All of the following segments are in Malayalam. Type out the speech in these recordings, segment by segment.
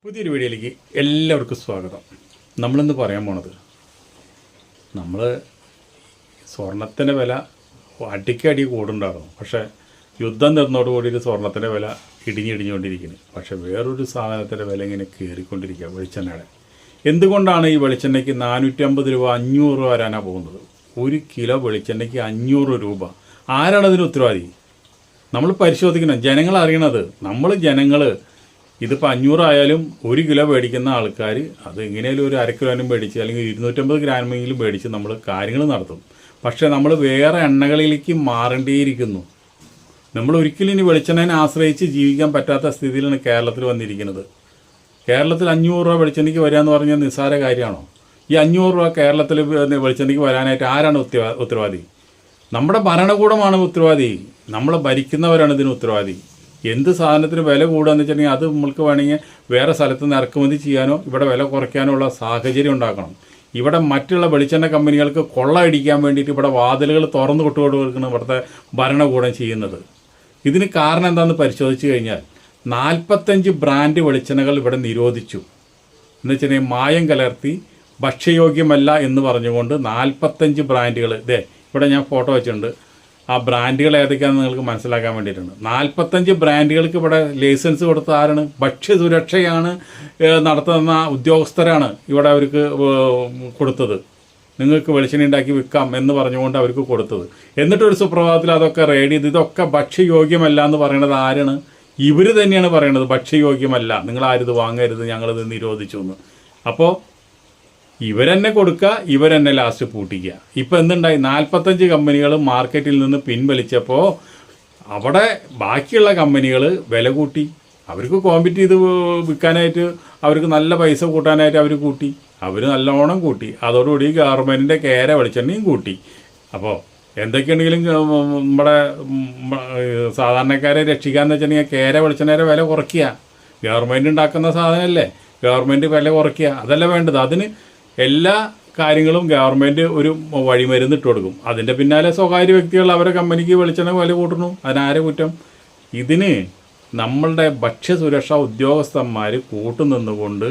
പുതിയൊരു വീഡിയോയിലേക്ക് എല്ലാവർക്കും സ്വാഗതം. നമ്മളിന്ന് പറയാൻ പോണത് നമ്മൾ സ്വർണത്തിൻ്റെ വില അടിക്കടി കൂടുണ്ടായിരുന്നു. പക്ഷേ യുദ്ധം തീർന്നതോടുകൂടി സ്വർണത്തിൻ്റെ വില ഇടിഞ്ഞിടിഞ്ഞുകൊണ്ടിരിക്കുന്നു. പക്ഷേ വേറൊരു സാധനത്തിൻ്റെ വില ഇങ്ങനെ കയറിക്കൊണ്ടിരിക്കുക, വെളിച്ചെണ്ണയുടെ. എന്തുകൊണ്ടാണ് ഈ വെളിച്ചെണ്ണയ്ക്ക് 450 രൂപ 500 രൂപ വരാനാണ് പോകുന്നത്? ഒരു കിലോ വെളിച്ചെണ്ണയ്ക്ക് 500 രൂപ. ആരാണ് അതിന് ഉത്തരവാദി? നമ്മൾ പരിശോധിക്കണം. ജനങ്ങൾ അറിയണത്. ജനങ്ങൾ ഇതിപ്പോൾ 500 ആയാലും 1 കിലോ മേടിക്കുന്ന ആൾക്കാർ അത് എങ്ങനെയാലും ഒരു 1/2 കിലോനും മേടിച്ച് അല്ലെങ്കിൽ 250 ഗ്രാമെങ്കിലും മേടിച്ച് നമ്മൾ കാര്യങ്ങൾ നടത്തും. പക്ഷേ നമ്മൾ വേറെ എണ്ണകളിലേക്ക് മാറേണ്ടിയിരിക്കുന്നു. നമ്മൾ ഒരിക്കലും ഇനി വെളിച്ചെണ്ണയെ ആശ്രയിച്ച് ജീവിക്കാൻ പറ്റാത്ത സ്ഥിതിയിലാണ് കേരളത്തിൽ വന്നിരിക്കുന്നത്. കേരളത്തിൽ 500 രൂപ വെളിച്ചെണ്ണയ്ക്ക് വരിക എന്ന് പറഞ്ഞാൽ നിസ്സാര കാര്യമാണോ? ഈ 500 രൂപ കേരളത്തിൽ വെളിച്ചെണ്ണയ്ക്ക് വരാനായിട്ട് ആരാണ് ഉത്തരവാദി? നമ്മുടെ ഭരണകൂടമാണ് ഉത്തരവാദി. നമ്മളെ ഭരിക്കുന്നവരാണ് ഇതിന് ഉത്തരവാദി. എന്ത് സാധനത്തിന് വില കൂടുകയെന്ന് വെച്ചിട്ടുണ്ടെങ്കിൽ അത് നമ്മൾക്ക് വേണമെങ്കിൽ വേറെ സ്ഥലത്ത് നിന്ന് ഇറക്കുമതി ചെയ്യാനോ ഇവിടെ വില കുറയ്ക്കാനോ ഉള്ള സാഹചര്യം ഉണ്ടാക്കണം. ഇവിടെ മറ്റുള്ള വെളിച്ചെണ്ണ കമ്പനികൾക്ക് കൊള്ള അടിക്കാൻ വേണ്ടിയിട്ട് ഇവിടെ വാതിലുകൾ തുറന്നു കൊടുക്കുകയാണ് ഇവിടുത്തെ ഭരണകൂടം ചെയ്യുന്നത്. ഇതിന് കാരണം എന്താണെന്ന് പരിശോധിച്ച് കഴിഞ്ഞാൽ 45 ബ്രാൻഡ് വെളിച്ചെണ്ണകൾ ഇവിടെ നിരോധിച്ചു. എന്ന് വെച്ചിട്ടുണ്ടെങ്കിൽ മായം കലർത്തി ഭക്ഷ്യയോഗ്യമല്ല എന്ന് പറഞ്ഞുകൊണ്ട് 45 ബ്രാൻഡുകൾ. ഇവിടെ ഞാൻ ഫോട്ടോ വെച്ചിട്ടുണ്ട്. ആ ബ്രാൻഡുകൾ ഏതൊക്കെയാണെന്ന് നിങ്ങൾക്ക് മനസ്സിലാക്കാൻ വേണ്ടിയിട്ടുണ്ട്. 45 ബ്രാൻഡുകൾക്ക് ഇവിടെ ലൈസൻസ് കൊടുത്ത ആരാണ്? ഭക്ഷ്യസുരക്ഷയാണ് നടത്തുന്ന ഉദ്യോഗസ്ഥരാണ് ഇവിടെ അവർക്ക് കൊടുത്തത്. നിങ്ങൾക്ക് വെളിച്ചെണ്ണ ഉണ്ടാക്കി വിൽക്കാം എന്ന് പറഞ്ഞുകൊണ്ട് അവർക്ക് കൊടുത്തത്. എന്നിട്ടൊരു സുപ്രഭാതത്തിൽ അതൊക്കെ റെയ്ഡ് ചെയ്ത് ഇതൊക്കെ ഭക്ഷ്യയോഗ്യമല്ല എന്ന് പറയുന്നത് ആരാണ്? ഇവർ തന്നെയാണ് പറയുന്നത് ഭക്ഷ്യയോഗ്യമല്ല, നിങ്ങളാരിത് വാങ്ങരുത്, ഞങ്ങളിത് നിരോധിച്ചു എന്ന്. അപ്പോൾ ഇവരെന്നെ കൊടുക്കുക, ഇവരെന്നെ ലാസ്റ്റ് പൂട്ടിക്കുക. ഇപ്പം എന്തുണ്ടായി? 45 കമ്പനികൾ മാർക്കറ്റിൽ നിന്ന് പിൻവലിച്ചപ്പോൾ അവിടെ ബാക്കിയുള്ള കമ്പനികൾ വില കൂട്ടി. അവർക്ക് കോമ്പറ്റ് ചെയ്ത് വിൽക്കാനായിട്ട് അവർക്ക് നല്ല പൈസ കൂട്ടാനായിട്ട് അവർ കൂട്ടി. അവർ നല്ലോണം കൂട്ടി. അതോടുകൂടി ഗവൺമെൻറ്റിൻ്റെ കേര വെളിച്ചെണ്ണയും കൂട്ടി. അപ്പോൾ എന്തൊക്കെയുണ്ടെങ്കിലും നമ്മുടെ സാധാരണക്കാരെ രക്ഷിക്കാമെന്ന് വെച്ചിട്ടുണ്ടെങ്കിൽ കേര വെളിച്ചെണ്ണയുടെ വില കുറയ്ക്കുക. ഗവൺമെൻറ് ഉണ്ടാക്കുന്ന സാധനമല്ലേ, ഗവൺമെൻറ് വില കുറയ്ക്കുക. അതല്ല വേണ്ടത്. അതിന് എല്ലാ കാര്യങ്ങളും ഗവൺമെൻറ് ഒരു വഴിമരുന്ന് ഇട്ട് കൊടുക്കും. അതിൻ്റെ പിന്നാലെ സ്വകാര്യ വ്യക്തികൾ അവരെ കമ്പനിക്ക് വെളിച്ചെണ്ണ വില കൂട്ടണു. അതിനാരെ കുറ്റം? ഇതിന് നമ്മളുടെ ഭക്ഷ്യസുരക്ഷാ ഉദ്യോഗസ്ഥന്മാർ കൂട്ടുനിന്നുകൊണ്ട്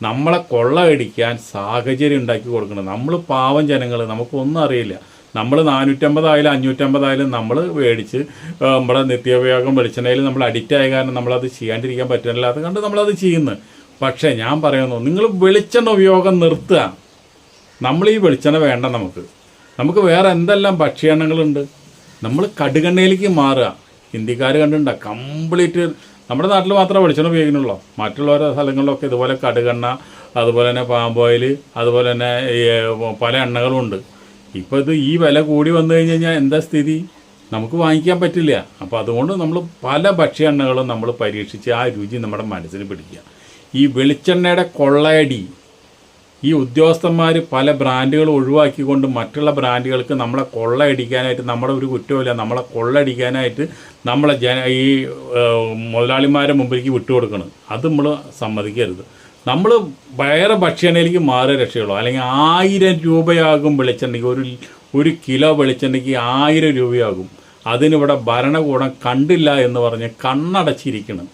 നമ്മളെ കൊള്ളയടിക്കാൻ സാഹചര്യം ഉണ്ടാക്കി കൊടുക്കണം. നമ്മൾ പാവം ജനങ്ങൾ, നമുക്കൊന്നും അറിയില്ല. നമ്മൾ 450 ആയാലും 550 ആയാലും നമ്മൾ മേടിച്ച് നമ്മുടെ നിത്യോപയോഗം വെളിച്ചെണ്ണയിൽ നമ്മൾ അഡിക്റ്റ് ആയ കാരണം നമ്മളത് ചെയ്യാണ്ടിരിക്കാൻ പറ്റില്ല. അത് കണ്ട് നമ്മളത് ചെയ്യുന്നു. പക്ഷേ ഞാൻ പറയുന്നു, നിങ്ങൾ വെളിച്ചെണ്ണ ഉപയോഗം നിർത്തുക. നമ്മൾ ഈ വെളിച്ചെണ്ണ വേണ്ട. നമുക്ക് വേറെ എന്തെല്ലാം ഭക്ഷ്യെണ്ണങ്ങളുണ്ട്. നമ്മൾ കടുകെണ്ണയിലേക്ക് മാറുക. ഹിന്ദിക്കാർ കണ്ടിട്ടുണ്ടോ? കംപ്ലീറ്റ് നമ്മുടെ നാട്ടിൽ മാത്രമേ വെളിച്ചെണ്ണ ഉപയോഗിക്കുന്നുള്ളൂ. മറ്റുള്ള ഓരോ സ്ഥലങ്ങളിലൊക്കെ ഇതുപോലെ കടുകെണ്ണ, അതുപോലെ തന്നെ പാം ഓയിൽ, അതുപോലെ തന്നെ പല എണ്ണകളുമുണ്ട്. ഇപ്പോൾ ഇത് ഈ വില കൂടി വന്നു കഴിഞ്ഞ് കഴിഞ്ഞാൽ എന്താ സ്ഥിതി? നമുക്ക് വാങ്ങിക്കാൻ പറ്റില്ല. അപ്പോൾ അതുകൊണ്ട് നമ്മൾ പല ഭക്ഷ്യ എണ്ണകളും നമ്മൾ പരീക്ഷിച്ച് ആ രുചി നമ്മുടെ മനസ്സിന് പിടിക്കുക. ഈ വെളിച്ചെണ്ണയുടെ കൊള്ളയടി, ഈ ഉദ്യോഗസ്ഥന്മാർ പല ബ്രാൻഡുകൾ ഒഴിവാക്കിക്കൊണ്ട് മറ്റുള്ള ബ്രാൻഡുകൾക്ക് നമ്മളെ കൊള്ളയടിക്കാനായിട്ട്, നമ്മുടെ ഒരു കുറ്റമില്ല, നമ്മളെ കൊള്ളയടിക്കാനായിട്ട് നമ്മളെ ഈ മുതലാളിമാരെ മുമ്പിലേക്ക് വിട്ടുകൊടുക്കണം. അത് നമ്മൾ സമ്മതിക്കരുത്. നമ്മൾ വേറെ ഭക്ഷ്യെണ്ണയിലേക്ക് മാറി രക്ഷയുള്ളൂ. അല്ലെങ്കിൽ 1000 രൂപയാകും വെളിച്ചെണ്ണയ്ക്ക്. ഒരു കിലോ വെളിച്ചെണ്ണയ്ക്ക് 1000 രൂപയാകും. അതിനിവിടെ ഭരണകൂടം കണ്ടില്ല എന്ന് പറഞ്ഞ് കണ്ണടച്ചിരിക്കണം.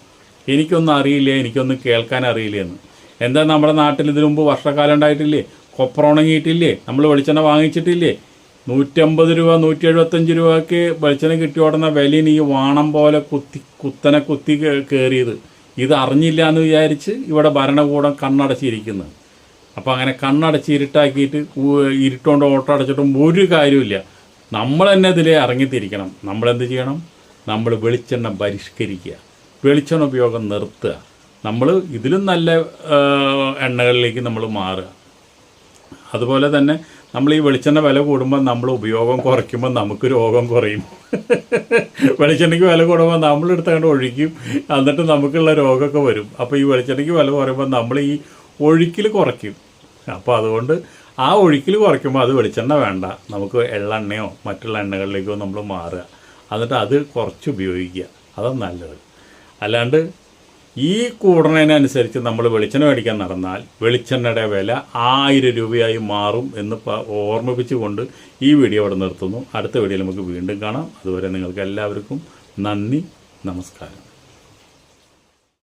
എനിക്കൊന്നും അറിയില്ല, എനിക്കൊന്നും കേൾക്കാൻ അറിയില്ല എന്ന്. എന്താ നമ്മുടെ നാട്ടിൽ ഇതിനു മുമ്പ് വർഷക്കാലം ഉണ്ടായിട്ടില്ലേ? കൊപ്രോണങ്ങിയിട്ടില്ലേ? നമ്മൾ വെളിച്ചെണ്ണ വാങ്ങിച്ചിട്ടില്ലേ? 150 രൂപ 175 രൂപയ്ക്ക് വെളിച്ചെണ്ണ കിട്ടിയോടുന്ന വിലയിൽ ഈ വാണം പോലെ കുത്തനെ കുത്തി കയറിയത്. ഇത് അറിഞ്ഞില്ല എന്ന് വിചാരിച്ച് ഇവിടെ ഭരണകൂടം കണ്ണടച്ചിരിക്കുന്നു. അപ്പോൾ അങ്ങനെ കണ്ണടച്ച് ഇരുട്ടാക്കിയിട്ട് ഇരുട്ടുകൊണ്ട് ഓട്ടോ അടച്ചിട്ടും ഒരു കാര്യമില്ല. നമ്മൾ തന്നെ ഇതിലേ ഇറങ്ങിത്തിരിക്കണം. നമ്മളെന്ത് ചെയ്യണം? നമ്മൾ വെളിച്ചെണ്ണ പരിഷ്കരിക്കുക, വെളിച്ചെണ്ണ ഉപയോഗം നിർത്തുക. നമ്മൾ ഇതിലും നല്ല എണ്ണകളിലേക്ക് നമ്മൾ മാറുക. അതുപോലെ തന്നെ നമ്മൾ ഈ വെളിച്ചെണ്ണ വില കൂടുമ്പോൾ നമ്മൾ ഉപയോഗം കുറയ്ക്കുമ്പോൾ നമുക്ക് രോഗം കുറയും. വെളിച്ചെണ്ണയ്ക്ക് വില കൂടുമ്പോൾ നമ്മളെടുത്തുകൊണ്ട് ഒഴിക്കും, എന്നിട്ട് നമുക്കുള്ള രോഗമൊക്കെ വരും. അപ്പോൾ ഈ വെളിച്ചെണ്ണയ്ക്ക് വില കുറയുമ്പോൾ നമ്മൾ ഈ ഒഴിക്കൽ കുറയ്ക്കും. അപ്പോൾ അതുകൊണ്ട് ആ ഒഴിക്കൽ കുറയ്ക്കുമ്പോൾ അത് വെളിച്ചെണ്ണ വേണ്ട, നമുക്ക് എള്ളെണ്ണയോ മറ്റുള്ള എണ്ണകളിലേക്കോ നമ്മൾ മാറുക. എന്നിട്ട് അത് കുറച്ച് ഉപയോഗിക്കുക. അതാണ് നല്ലത്. അല്ലാണ്ട് ഈ കൂടുന്നതിനനുസരിച്ച് നമ്മൾ വെളിച്ചെണ്ണ മേടിക്കാൻ നടന്നാൽ വെളിച്ചെണ്ണയുടെ വില 1000 രൂപയായി മാറും എന്ന് ഓർമ്മിപ്പിച്ചുകൊണ്ട് ഈ വീഡിയോ അവിടെ നിർത്തുന്നു. അടുത്ത വീഡിയോയിൽ നമുക്ക് വീണ്ടും കാണാം. അതുവരെ നിങ്ങൾക്ക് എല്ലാവർക്കും നന്ദി, നമസ്കാരം.